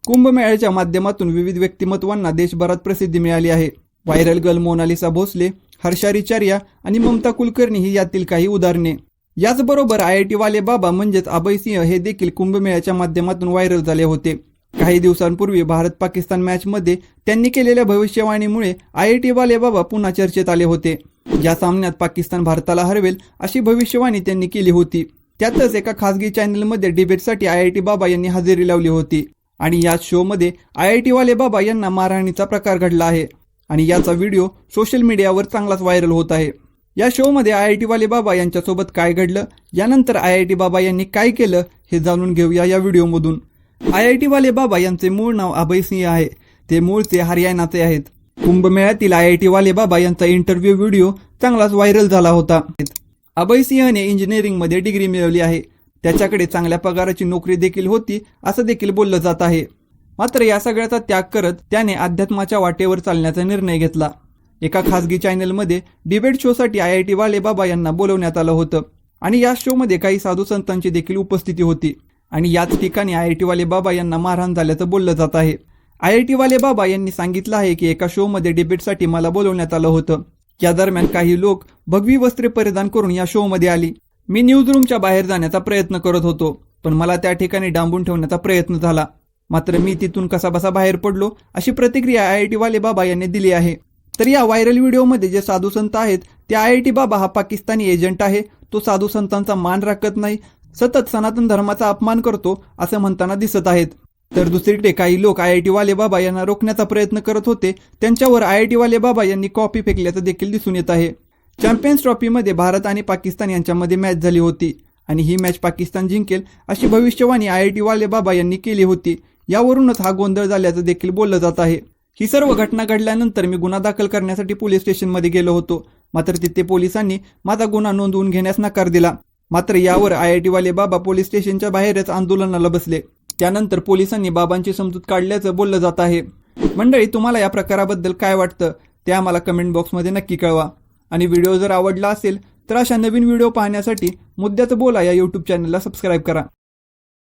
कुंभमेळ्याच्या माध्यमातून विविध व्यक्तिमत्वांना देशभरात प्रसिद्धी मिळाली आहे. व्हायरल गर्ल मोनालिसा भोसले, हर्षा रिचार्या आणि ममता कुलकर्णी ही यातील काही उदाहरणे. याचबरोबर IIT वाले बाबा म्हणजेच अभय सिंह हे देखील कुंभमेळ्याच्या माध्यमातून व्हायरल झाले होते. काही दिवसांपूर्वी भारत पाकिस्तान मॅचमध्ये त्यांनी केलेल्या भविष्यवाणीमुळे IIT वाले बाबा पुन्हा चर्चेत आले होते. या सामन्यात पाकिस्तान भारताला हरवेल अशी भविष्यवाणी त्यांनी केली होती. त्यातच एका खासगी चॅनलमध्ये डिबेटसाठी IIT बाबा यांनी हजेरी लावली होती आणि याच शोमध्ये IIT वाले बाबा यांना मारहाणीचा प्रकार घडला आहे आणि याचा व्हिडिओ सोशल मीडियावर चांगलाच व्हायरल होत आहे. या शोमध्ये IIT वाले बाबा यांच्यासोबत काय घडलं, यानंतर IIT बाबा यांनी काय केलं हे जाणून घेऊया या व्हिडिओमधून. IIT वाले बाबा यांचे मूळ नाव अभय सिंह आहे. ते मूळचे हरियाणाचे आहेत. कुंभमेळ्यातील IIT वाले बाबा यांचा इंटरव्ह्यू व्हिडिओ चांगलाच व्हायरल झाला होता. अभय सिंहने इंजिनिअरिंगमध्ये डिग्री मिळवली आहे. त्याच्याकडे चांगल्या पगाराची नोकरी देखील होती असं देखील बोललं जात आहे. मात्र या सगळ्याचा त्याग करत त्याने अध्यात्माच्या वाटेवर चालण्याचा निर्णय घेतला. एका खासगी चॅनलमध्ये डिबेट शोसाठी IIT वाले बाबा यांना बोलवण्यात आलं होतं आणि या शोमध्ये काही साधू संतांची देखील उपस्थिती होती आणि याच ठिकाणी IIT वाले बाबा यांना मारहाण झाल्याचं बोललं जात आहे. IIT वाले बाबा यांनी सांगितलं आहे की एका शोमध्ये डिबेटसाठी मला बोलवण्यात आलं होतं. या दरम्यान काही लोक भगवी वस्त्रे परिधान करून या शोमध्ये आली. मी न्यूजरूमच्या बाहेर जाण्याचा प्रयत्न करत होतो, पण मला त्या ठिकाणी डांबून ठेवण्याचा प्रयत्न झाला. मात्र मी तिथून कसाबसा बाहेर पडलो अशी प्रतिक्रिया IIT वाले बाबा यांनी दिली आहे. तर या व्हायरल व्हिडिओमध्ये जे साधू संत आहेत ते IIT बाबा हा पाकिस्तानी एजंट आहे. तो साधू संतांचा मान राखत नाही, सतत सनातन धर्माचा अपमान करतो असं म्हणताना दिसत आहेत. तर दुसरीकडे काही लोक IIT वाले बाबा यांना रोखण्याचा प्रयत्न करत होते. त्यांच्यावर IIT वाले बाबा यांनी कॉपी फेकल्याचं देखील दिसून येत आहे. चॅम्पियन्स ट्रॉफीमध्ये भारत आणि पाकिस्तान यांच्यामध्ये मॅच झाली होती आणि ही मॅच पाकिस्तान जिंकेल अशी भविष्यवाणी IIT वाले बाबा यांनी केली होती. यावरूनच हा गोंधळ झाल्याचं देखील बोललं जात आहे. ही सर्व घटना घडल्यानंतर मी गुन्हा दाखल करण्यासाठी पोलीस स्टेशनमध्ये गेलो होतो. मात्र तिथे पोलिसांनी माझा गुन्हा नोंदवून घेण्यास नकार दिला. मात्र यावर IIT वाले बाबा पोलीस स्टेशनच्या बाहेरच आंदोलनाला बसले. त्यानंतर पोलिसांनी बाबांची समजूत काढल्याचं बोललं जात आहे. मंडळी, तुम्हाला या प्रकाराबद्दल काय वाटतं ते आम्हाला कमेंट बॉक्समध्ये नक्की कळवा आणि व्हिडिओ जर आवडला असेल तर अशा नवीन व्हिडिओ पाहण्यासाठी मुद्द्याचं बोला या YouTube चॅनलला सबस्क्राईब करा.